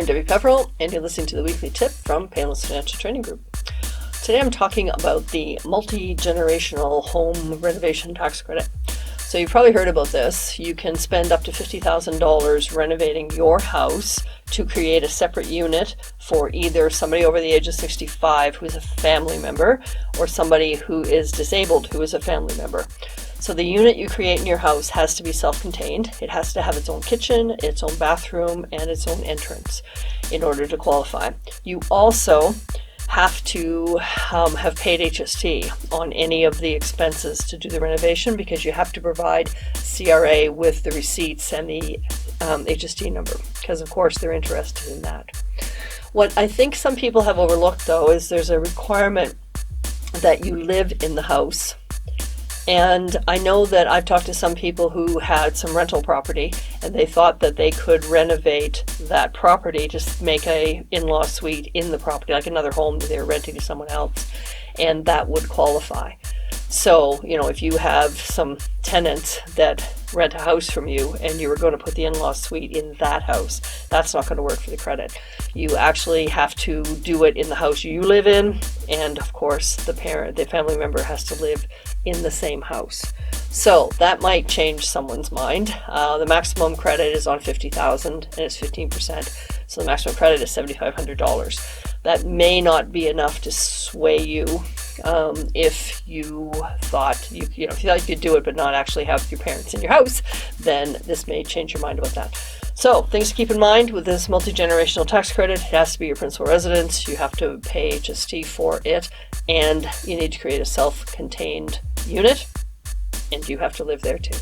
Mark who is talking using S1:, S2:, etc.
S1: I'm Debi Peverill, and you're listening to the weekly tip from Painless Financial Training Group. Today I'm talking about the multi-generational home renovation tax credit. So you've probably heard about this. You can spend up to $50,000 renovating your house to create a separate unit for either somebody over the age of 65 who is a family member or somebody who is disabled who is a family member. So the unit you create in your house has to be self-contained. It has to have its own kitchen, its own bathroom, and its own entrance in order to qualify. You also have to have paid HST on any of the expenses to do the renovation, because you have to provide CRA with the receipts and the HST number, because of course they're interested in that. What I think some people have overlooked though is there's a requirement that you live in the house. And I know that I've talked to some people who had some rental property and they thought that they could renovate that property, just make a in-law suite in the property, like another home that they're renting to someone else, and that would qualify. So, if you have some tenants that rent a house from you and you were going to put the in-law suite in that house, that's not going to work for the credit. You actually have to do it in the house you live in, and of course the family member has to live in the same house. So that might change someone's mind. The maximum credit is on $50,000 and it's 15%. So the maximum credit is $7,500. That may not be enough to sway you if you thought if you thought you could do it but not actually have your parents in your house, then this may change your mind about that. So things to keep in mind with this multi-generational tax credit: it has to be your principal residence, you have to pay HST for it, and you need to create a self-contained unit, and you have to live there too.